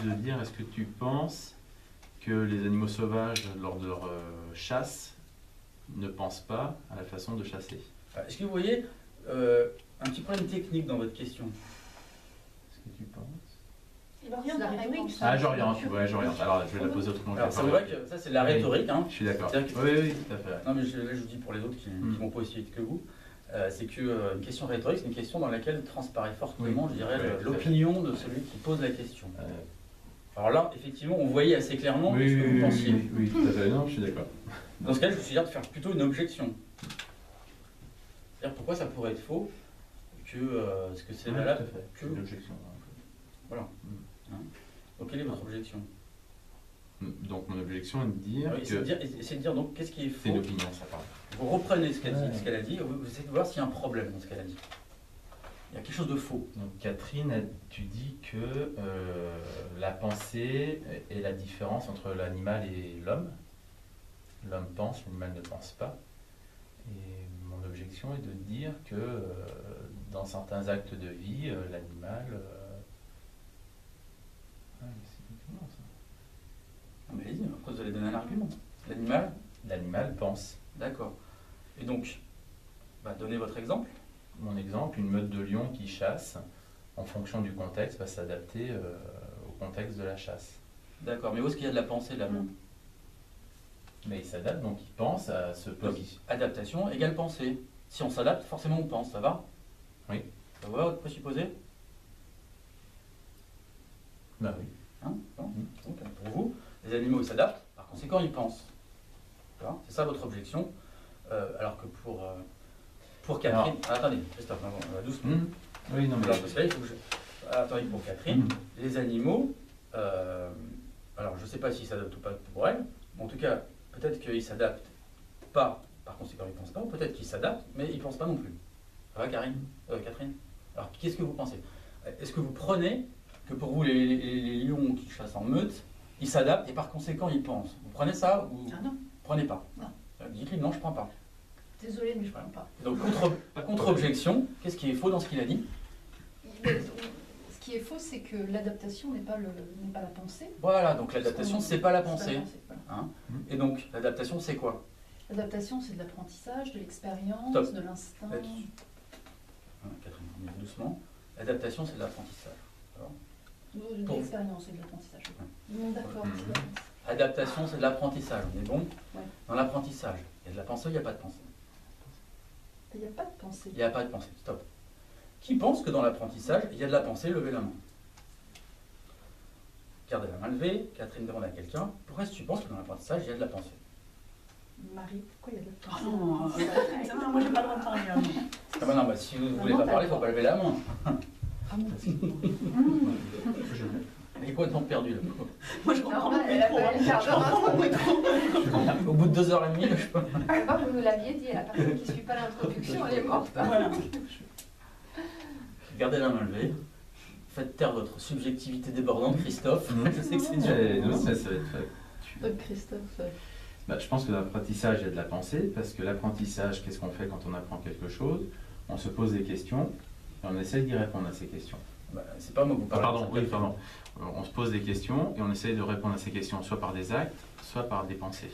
juste de dire, est-ce que tu penses que les animaux sauvages, lors de leur chasse, ne pensent pas à la façon de chasser? Est-ce que vous voyez un petit problème technique dans votre question? Est-ce que tu penses? Il oriente la rhétorique. Ah, j'oriente, ouais, j'oriente. Alors, je vais la poser autrement. Alors, c'est vrai que ça, c'est de la rhétorique. Hein. Je suis d'accord. Oui, oui, tout à fait. Non, mais là, je vous dis pour les autres qui ne vont pas aussi vite que vous, c'est qu'une question rhétorique, c'est une question dans laquelle transparaît fortement, je dirais, l'opinion de celui qui pose la question. Alors là, effectivement, on voyait assez clairement ce que vous pensiez. Oui, tout à fait. Non, je suis d'accord. Dans ce cas, je suis dire de faire plutôt une objection. C'est-à-dire pourquoi ça pourrait être faux que ce que c'est valable que une objection. Voilà. Hein. Donc quelle est votre objection? Donc mon objection est de dire que... Essayez de dire donc qu'est-ce qui est faux. C'est une opinion, ça parle. Vous reprenez ce qu'elle a dit, vous essayez de voir s'il y a un problème dans ce qu'elle a dit. Il y a quelque chose de faux. Donc Catherine, tu dis que la pensée est la différence entre l'animal et l'homme. L'homme pense, l'animal ne pense pas. Et mon objection est de dire que dans certains actes de vie, l'animal... c'est exactement ça. Non mais allez-y, après vous allez donner un argument. L'animal pense. D'accord. Et donc, donnez votre exemple. Mon exemple, une meute de lions qui chasse, en fonction du contexte, va s'adapter au contexte de la chasse. D'accord, mais où est-ce qu'il y a de la pensée là-dedans? Mais il s'adapte, donc il pense à se positionner. Adaptation égale pensée. Si on s'adapte, forcément on pense, ça va? Oui. Ça va votre présupposé? Bah oui. Hein? Donc, pour vous, les animaux ils s'adaptent, par conséquent ils pensent. C'est ça votre objection. Alors que pour Catherine... attendez, Christophe, doucement. Oui, non mais... Alors, parce que là, il faut que je... Attendez, pour Catherine, les animaux... alors je ne sais pas s'ils s'adaptent ou pas pour elle, mais en tout cas, peut-être qu'ils s'adaptent pas, par conséquent ils ne pensent pas, ou peut-être qu'ils s'adaptent, mais ils ne pensent pas non plus. Ça va, Catherine? Alors, qu'est-ce que vous pensez? Est-ce que vous prenez que pour vous, les lions qui chassent en meute, ils s'adaptent et par conséquent ils pensent? Vous prenez ça ou non. Prenez pas? Non. Dites-lui non, je ne prends pas. Désolée, mais je ne prends pas. Donc, contre-objection, qu'est-ce qui est faux dans ce qu'il a dit? Ce qui est faux, c'est que l'adaptation n'est pas la pensée. Voilà, donc l'adaptation, c'est pas la pensée. Voilà. Hein? Et donc, l'adaptation, c'est quoi? L'adaptation, c'est de l'apprentissage, de l'expérience, de l'instinct. Catherine, doucement. L'adaptation, c'est de l'apprentissage. De l'expérience et de l'apprentissage. D'accord. Adaptation, c'est de l'apprentissage. On est bon? Ouais. Dans l'apprentissage, il y a de la pensée ou il n'y a pas de pensée? Il n'y a pas de pensée. Il n'y a pas de pensée. Stop. Qui pense que dans l'apprentissage, il y a de la pensée? Levez la main. Gardez la main levée. Catherine demande à quelqu'un, pourquoi est-ce que tu penses que dans l'apprentissage, il y a de la pensée? Marie, pourquoi il y a de la pensée? Non, moi j'ai pas le droit de parler. Non, si vous ne voulez pas parler, il ne faut pas lever la main. Elle est complètement perdue. Moi je comprends pas trop. Au bout de 2h30, je peux... Vous nous l'aviez dit, la personne qui ne suit pas l'introduction, elle est morte. Voilà. Gardez la main levée. Faites taire votre subjectivité débordante, Christophe. Je sais que c'est dur. Donc Christophe... je pense que dans l'apprentissage, il y a de la pensée, parce que l'apprentissage, qu'est-ce qu'on fait quand on apprend quelque chose? On se pose des questions et on essaye d'y répondre à ces questions. C'est pas moi que vous parlez. Pardon. On se pose des questions et on essaye de répondre à ces questions, soit par des actes, soit par des pensées.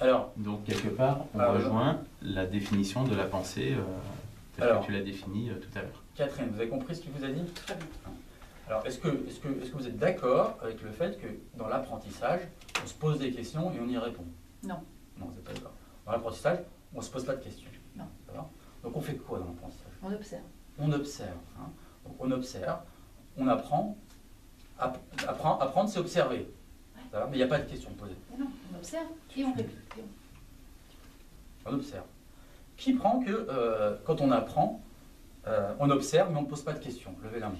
Alors, donc quelque part, on rejoint la définition de la pensée telle que tu l'as définie tout à l'heure. Catherine, vous avez compris ce qu'il vous a dit? Très bien. Alors, est-ce que vous êtes d'accord avec le fait que dans l'apprentissage, on se pose des questions et on y répond? Non. Non, vous n'êtes pas d'accord. Dans l'apprentissage, on ne se pose pas de questions. Non. Donc on fait quoi dans l'apprentissage? On observe. On observe. Hein. Donc on observe, on apprend. Apprendre, c'est observer. Ouais. Mais il n'y a pas de questions posées. Mais non, on observe et on réplique. On observe. Qui prend que quand on apprend, on observe mais on ne pose pas de questions? Levez la main.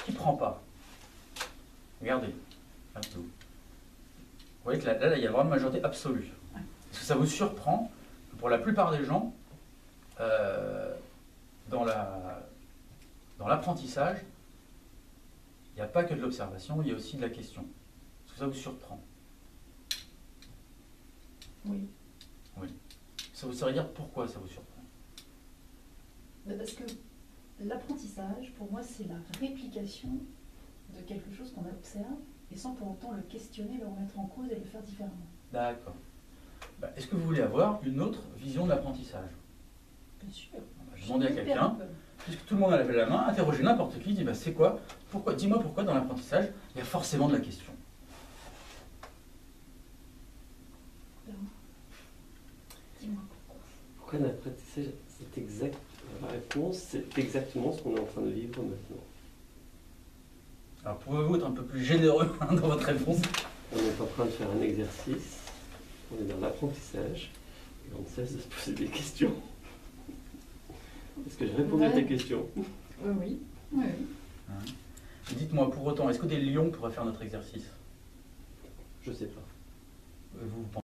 Qui ne prend pas? Regardez. Vous voyez que là, il y a vraiment une majorité absolue. Ouais. Est-ce que ça vous surprend que pour la plupart des gens, dans l'apprentissage, il n'y a pas que de l'observation, il y a aussi de la question? Est-ce que ça vous surprend? Oui. Oui. Ça vous saurait dire pourquoi ça vous surprend? Parce que l'apprentissage, pour moi, c'est la réplication de quelque chose qu'on observe et sans pour autant le questionner, le remettre en cause et le faire différemment. D'accord. Bah, est-ce que vous voulez avoir une autre vision de l'apprentissage? Bien sûr. Je vais demander à quelqu'un, puisque tout le monde a levé la main, interrogez n'importe qui, dit bah, c'est quoi? Pourquoi? Dis-moi pourquoi dans l'apprentissage, il y a forcément de la question. Dis-moi pourquoi. Pourquoi l'apprentissage, c'est exact. La réponse, c'est exactement ce qu'on est en train de vivre maintenant. Alors pouvez-vous être un peu plus généreux dans votre réponse? On est en train de faire un exercice, on est dans l'apprentissage, et on ne cesse de se poser des questions. Est-ce que j'ai répondu à tes questions? Oui. Oui. Et dites-moi pour autant, est-ce que des lions pourraient faire notre exercice? Je sais pas. Vous pensez